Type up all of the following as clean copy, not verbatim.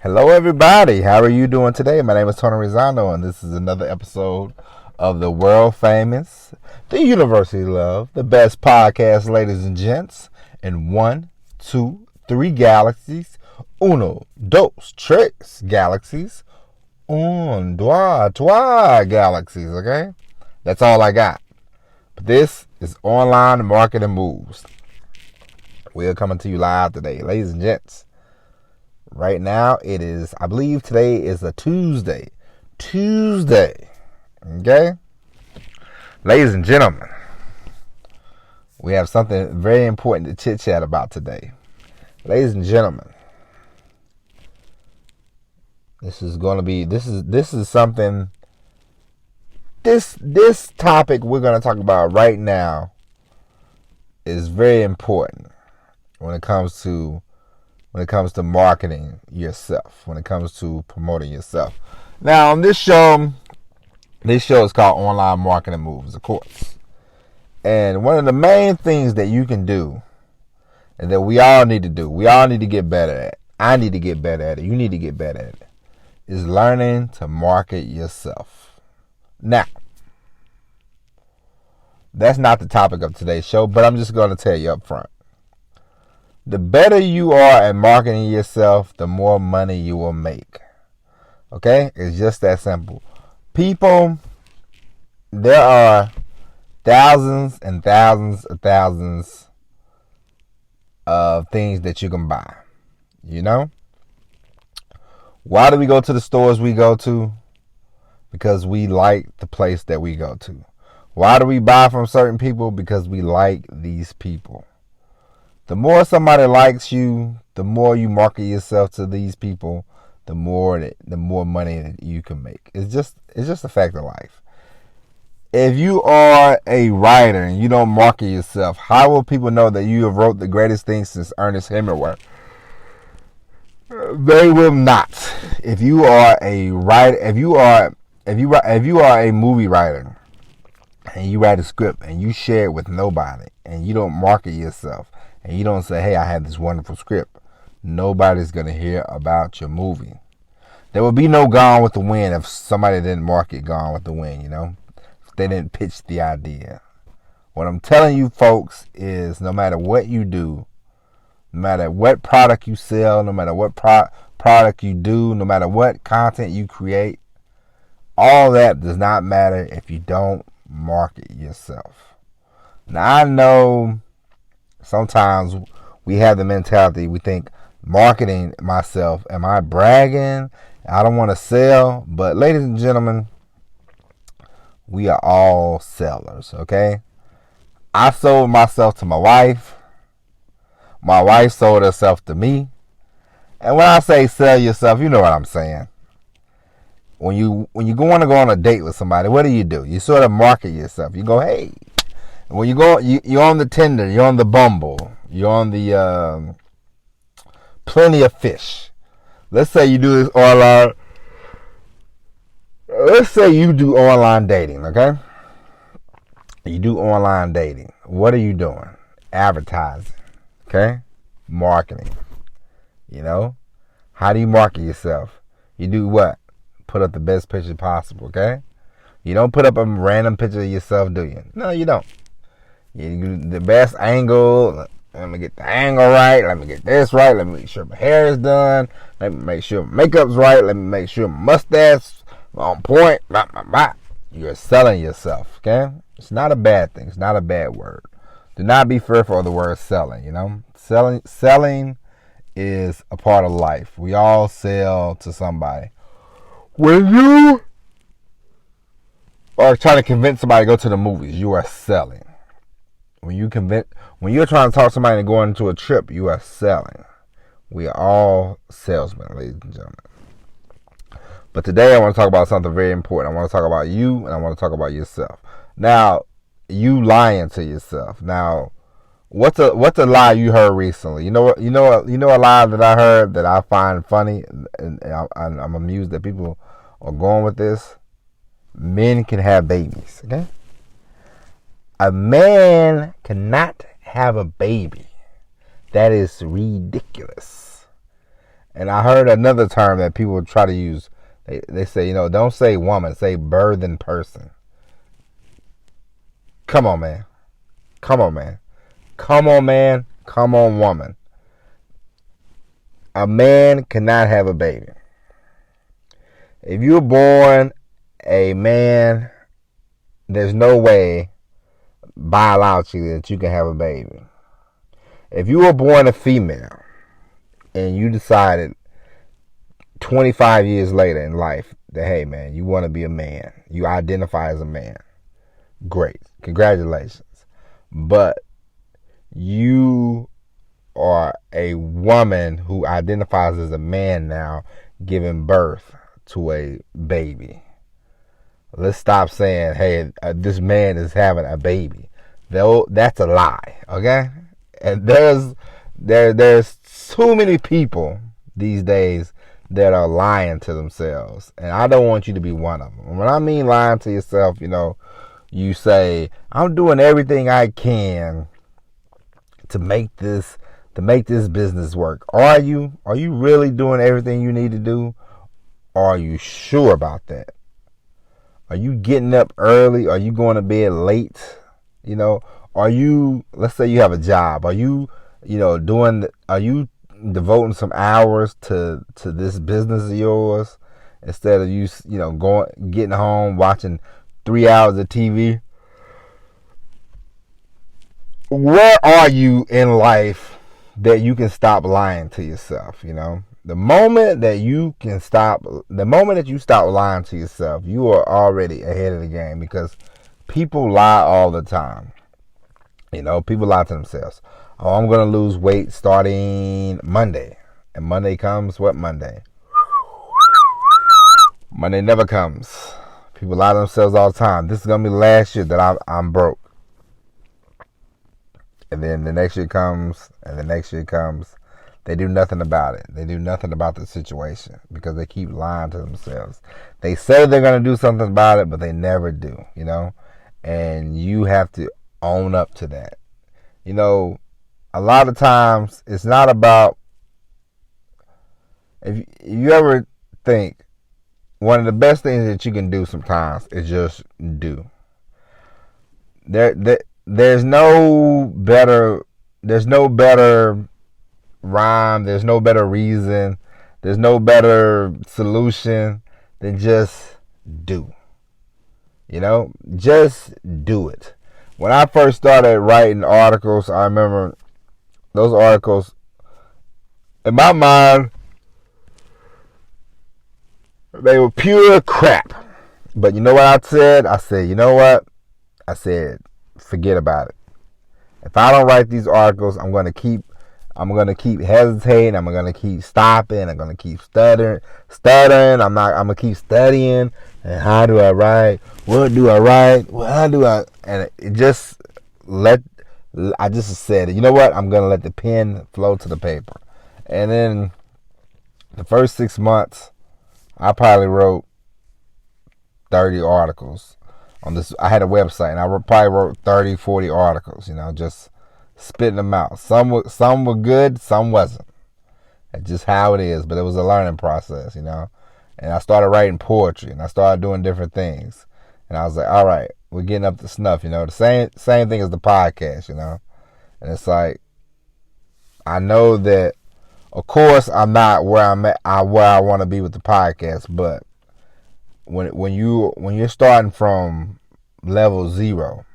Hello, everybody. How are you doing today? My name is Tony Rizano, and this is another episode of the world famous, the University Love, the best podcast, ladies and gents, in 1, 2, 3 galaxies. Uno, dos, tres galaxies. Un, dos, trois galaxies, okay? That's all I got. But this is Online Marketing Moves. We are coming to you live today, ladies and gents. Right now, it is, I believe today is a Tuesday. Okay? Ladies and gentlemen, we have something very important to chit-chat about today. Ladies and gentlemen, this is something, this topic we're going to talk about right now is very important when it comes to marketing yourself, when it comes to promoting yourself. Now, on this show is called Online Marketing Moves, of course. And one of the main things that you can do, and that we all need to do, we all need to get better at, I need to get better at it, you need to get better at it, is learning to market yourself. Now, that's not the topic of today's show, but I'm just going to tell you up front. The better you are at marketing yourself, the more money you will make. Okay? It's just that simple. People, there are thousands and thousands of things that you can buy. You know? Why do we go to the stores we go to? Because we like the place that we go to. Why do we buy from certain people? Because we like these people. The more somebody likes you, the more you market yourself to these people, the more money that you can make. It's just a fact of life. If you are a writer and you don't market yourself, how will people know that you have wrote the greatest things since Ernest Hemingway? They will not. If you are a writer, if you are a movie writer and you write a script and you share it with nobody and you don't market yourself, and you don't say, hey, I had this wonderful script, nobody's going to hear about your movie. There will be no Gone with the Wind if somebody didn't market Gone with the Wind, you know? If they didn't pitch the idea. What I'm telling you, folks, is no matter what you do, no matter what product you sell, no matter what product you do, no matter what content you create, all that does not matter if you don't market yourself. Now, I know sometimes we have the mentality, we think, marketing myself, am I bragging? I don't want to sell. But ladies and gentlemen, we are all sellers, okay? I sold myself to my wife. My wife sold herself to me. And when I say sell yourself, you know what I'm saying. When you want to go on a date with somebody, what do? You sort of market yourself. You go, hey. When you go, you're on the Tinder, you're on the Bumble, you're on the Plenty of Fish. Let's say you do this online. Let's say you do online dating, okay? You do online dating. What are you doing? Advertising, okay? Marketing. You know? How do you market yourself? You do what? Put up the best picture possible, okay? You don't put up a random picture of yourself, do you? No, you don't. You do the best angle. Let me get the angle right. Let me get this right. Let me make sure my hair is done. Let me make sure my makeup's right. Let me make sure my mustache on point. You're selling yourself, okay? It's not a bad thing. It's not a bad word. Do not be fearful of the word selling, you know? Selling is a part of life. We all sell to somebody. When you are trying to convince somebody to go to the movies, you are selling. When you're trying to talk to somebody into going to a trip, you are selling. We are all salesmen, ladies and gentlemen. But today I want to talk about something very important. I want to talk about you, and I want to talk about yourself. Now, you lying to yourself. Now, what's a lie you heard recently? You know a lie that I heard that I find funny, and I'm amused that people are going with this. Men can have babies, okay? A man cannot have a baby. That is ridiculous. And I heard another term that people try to use. They say, don't say woman, say birthing person. Come on, man. Come on, man. Come on, man. Come on, woman. A man cannot have a baby. If you're born a man, there's no way biologically that you can have a baby. If you were born a female and you decided 25 years later in life that, hey, man, you want to be a man, you identify as a man, great. Congratulations. But you are a woman who identifies as a man now, giving birth to a baby. Let's stop saying, hey, this man is having a baby. That's a lie, okay? And there's too many people these days that are lying to themselves. And I don't want you to be one of them. When I mean lying to yourself, you say, I'm doing everything I can to make this business work. Are you really doing everything you need to do? Are you sure about that? Are you getting up early? Are you going to bed late? Are you, let's say you have a job. Are you devoting some hours to this business of yours instead of you getting home, watching 3 hours of TV? Where are you in life that you can stop lying to yourself? The moment that you stop lying to yourself, you are already ahead of the game, because people lie all the time. People lie to themselves. Oh, I'm going to lose weight starting Monday. And Monday comes, what Monday? Monday never comes. People lie to themselves all the time. This is going to be the last year that I'm broke. And then the next year comes, and the next year comes. They do nothing about it. They do nothing about the situation because they keep lying to themselves. They say they're going to do something about it, but they never do, And you have to own up to that. A lot of times it's not about, if you ever think, one of the best things that you can do sometimes is just do. There's no better rhyme, there's no better reason, there's no better solution than just do. Just do it. When I first started writing articles, I remember those articles, in my mind, they were pure crap. But you know what I said? I said, you know what? I said, forget about it. If I don't write these articles, I'm going to keep hesitating. I'm going to keep stopping. I'm going to keep stuttering. I'm going to keep studying. And how do I write? What do I write? Well, how do I? And I just said, you know what? I'm going to let the pen flow to the paper. And then the first 6 months, I probably wrote 30 articles on this. I had a website, and I probably wrote 30, 40 articles, just spitting them out. Some were good, some wasn't. That's just how it is. But it was a learning process, And I started writing poetry, and I started doing different things. And I was like, all right, we're getting up to snuff, The same thing as the podcast, And it's like, I know that, of course, I'm not where I'm at, where I want to be with the podcast. But when you're starting from level 0,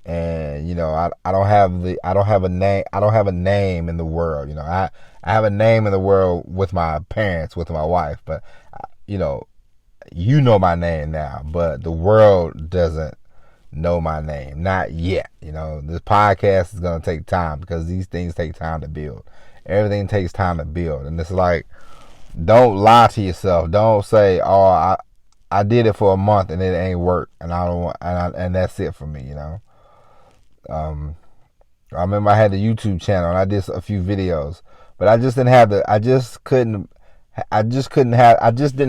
and I don't have a name in the world. I have a name in the world with my parents, with my wife, but you know my name now, but the world doesn't know my name, not yet. This podcast is going to take time, because these things take time to build. Everything takes time to build, and it's like, don't lie to yourself. Don't say, oh, I did it for a month and it ain't work, and I don't want, and that's it for me. I remember I had the YouTube channel, and I did a few videos, but I just didn't have I just didn't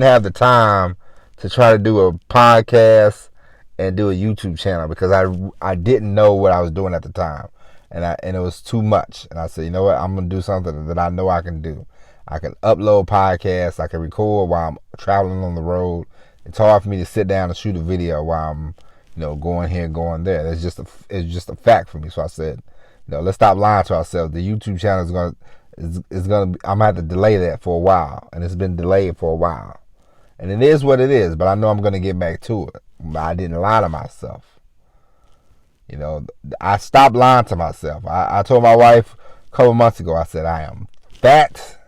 have the time to try to do a podcast and do a YouTube channel, because I didn't know what I was doing at the time, and it was too much. And I said, you know what, I'm gonna do something that I know I can do. I can upload podcasts. I can record while I'm traveling on the road. It's hard for me to sit down and shoot a video while I'm, going here, going there. It's just a fact for me. So I said, let's stop lying to ourselves. The YouTube channel is gonna. I'm gonna have to delay that for a while, and it's been delayed for a while. And it is what it is, but I know I'm gonna get back to it. I didn't lie to myself. I stopped lying to myself. I told my wife a couple months ago, I said, I am fat.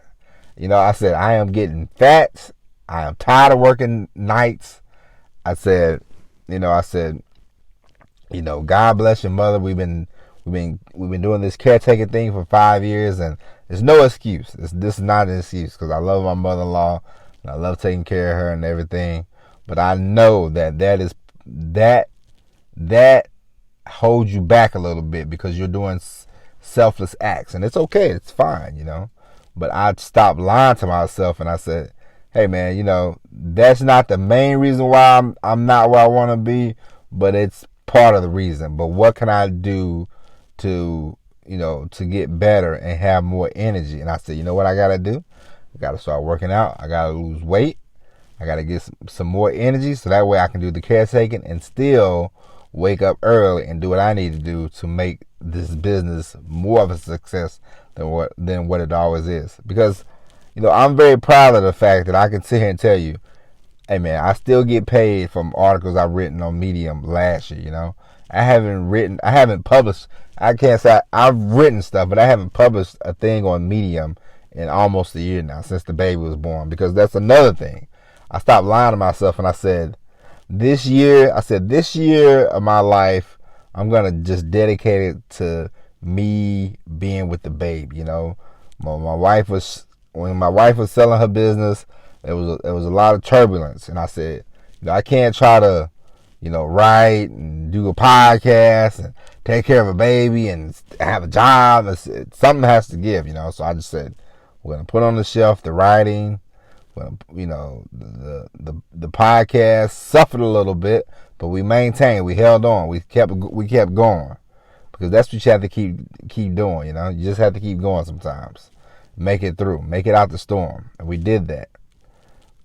I said, I am getting fat. I am tired of working nights. I said, God bless your mother. We've been doing this caretaking thing for 5 years, and there's no excuse. This is not an excuse, because I love my mother-in-law and I love taking care of her and everything. But I know that holds you back a little bit, because you're doing selfless acts, and it's okay. It's fine, But I stopped lying to myself, and I said, hey man, that's not the main reason why I'm not where I want to be, but it's part of the reason. But what can I do to get better and have more energy? And I said, you know what I got to do? I got to start working out. I got to lose weight. I got to get some more energy, so that way I can do the caretaking and still wake up early and do what I need to do to make this business more of a success than what it always is. Because, I'm very proud of the fact that I can sit here and tell you, hey man, I still get paid from articles I've written on Medium last year, I haven't published, I can't say I've written stuff, but I haven't published a thing on Medium in almost a year now, since the baby was born. Because that's another thing. I stopped lying to myself, and I said, this year of my life, I'm going to just dedicate it to me being with the baby. When my wife was selling her business, there was a lot of turbulence, and I said, I can't try to, write and do a podcast and take care of a baby and have a job. Something has to give, So I just said, we're going to put on the shelf the writing. Well, the podcast suffered a little bit, but we maintained. We held on. We kept going, because that's what you have to keep doing. You just have to keep going sometimes. Make it through. Make it out the storm. And we did that.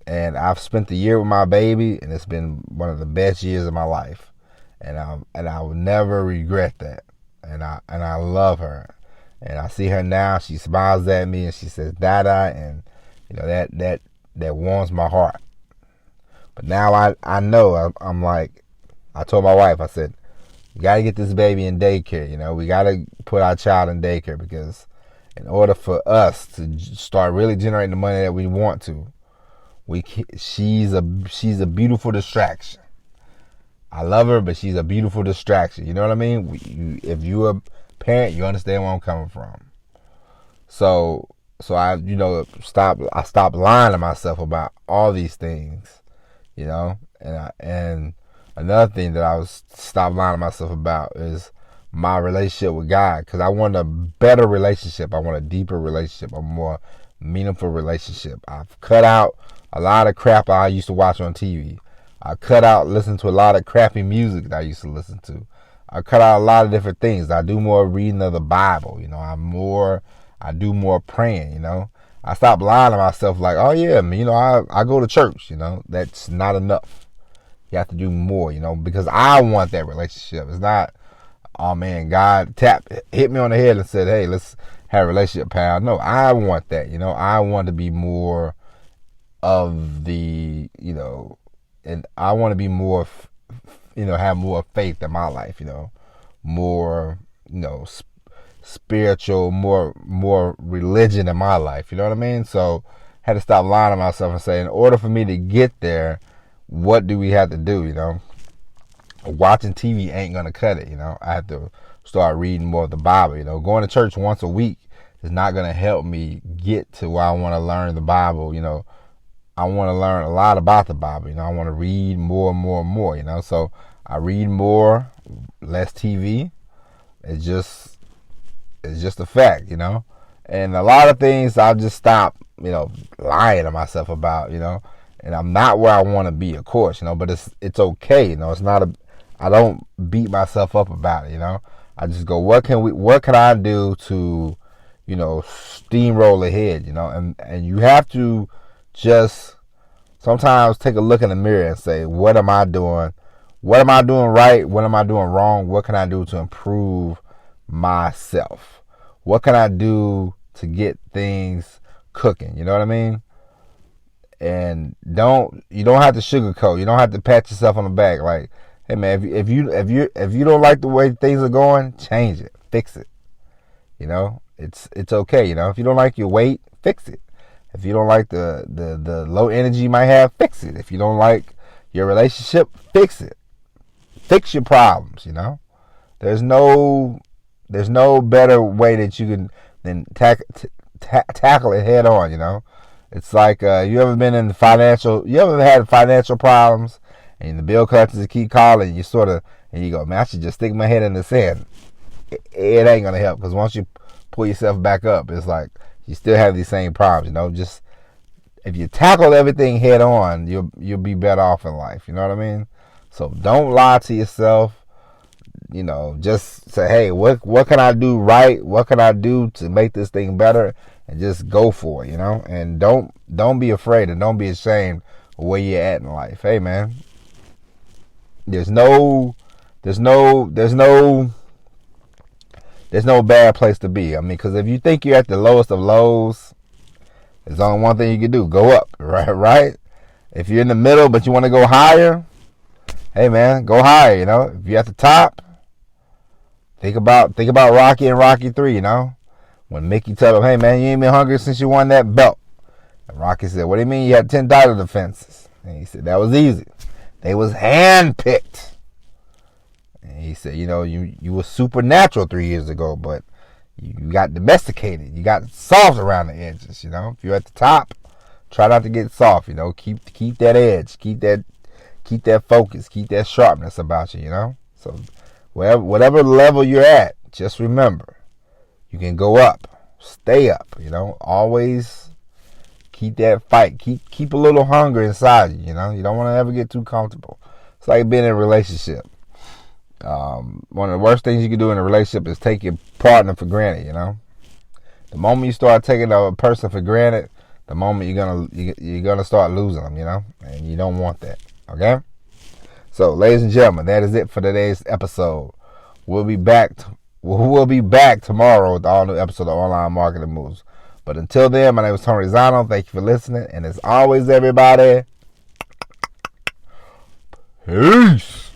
And I've spent the year with my baby, and it's been one of the best years of my life. And I will never regret that. And I love her. And I see her now. She smiles at me and she says, Dada, and that warms my heart. But now I know, I'm like, I told my wife, I said, you got to get this baby in daycare. We got to put our child in daycare, because in order for us to start really generating the money that we want to, she's a beautiful distraction. I love her, but she's a beautiful distraction. You know what I mean? If you're a parent, you understand where I'm coming from. So I stopped lying to myself about all these things, and another thing that I stopped lying to myself about is my relationship with God, because I want a better relationship. I want a deeper relationship, a more meaningful relationship. I've cut out a lot of crap I used to watch on TV. I cut out listening to a lot of crappy music that I used to listen to. I cut out a lot of different things. I do more reading of the Bible. I do more praying. I stopped lying to myself like, oh yeah, I go to church. That's not enough. You have to do more. Because I want that relationship. It's not, oh man, God hit me on the head and said, hey, let's have a relationship, pal. No, I want that. I want to be more of the, and I want to be more, have more faith in my life, more, spiritual, more religion in my life. You know what I mean? So I had to stop lying to myself and say, in order for me to get there, what do we have to do? Watching TV ain't going to cut it. I have to start reading more of the Bible. Going to church once a week is not going to help me get to where I want to learn the Bible. I want to learn a lot about the Bible. I want to read more and more and more. So I read more, less TV. It's just a fact, And a lot of things I'll just stop, lying to myself about, And I'm not where I want to be, of course, but it's okay, It's not I don't beat myself up about it, I just go, what can I do to, steamroll ahead, and you have to just sometimes take a look in the mirror and say, what am I doing? What am I doing right? What am I doing wrong? What can I do to improve myself? What can I do to get things cooking? You know what I mean? And you don't have to sugarcoat. You don't have to pat yourself on the back. Like, hey man, if you don't like the way things are going, change it, fix it. It's okay. If you don't like your weight, fix it. If you don't like the low energy you might have, fix it. If you don't like your relationship, fix it. Fix your problems. There's no better way that you can than tackle it head on. It's like you ever had financial problems and the bill collectors keep calling, and you go, man, I should just stick my head in the sand. It ain't gonna help, because once you pull yourself back up, it's like you still have these same problems. Just if you tackle everything head on, you'll be better off in life. You know what I mean? So don't lie to yourself. Just say, hey, what can I do right? What can I do to make this thing better? And just go for it, And don't be afraid, and don't be ashamed of where you're at in life. Hey, man, there's no bad place to be. I mean, because if you think you're at the lowest of lows, there's only one thing you can do: go up, right? If you're in the middle but you want to go higher, hey, man, go higher. If you're at the top, think about Rocky and Rocky 3. When Mickey told him, hey, man, you ain't been hungry since you won that belt. And Rocky said, what do you mean you had 10 title defenses? And he said, that was easy. They was hand-picked. And he said, you were supernatural 3 years ago, but you got domesticated. You got soft around the edges, If you're at the top, try not to get soft, Keep that edge. Keep that focus. Keep that sharpness about you, So whatever level you're at, just remember, you can go up, stay up, always keep that fight, keep a little hunger inside you, you don't want to ever get too comfortable. It's like being in a relationship. One of the worst things you can do in a relationship is take your partner for granted, The moment you start taking a person for granted, the moment you're gonna start losing them, and you don't want that, okay? So, ladies and gentlemen, that is it for today's episode. We'll be back tomorrow with all new episode of Online Marketing Moves. But until then, my name is Tony Rizzano. Thank you for listening. And as always, everybody, peace.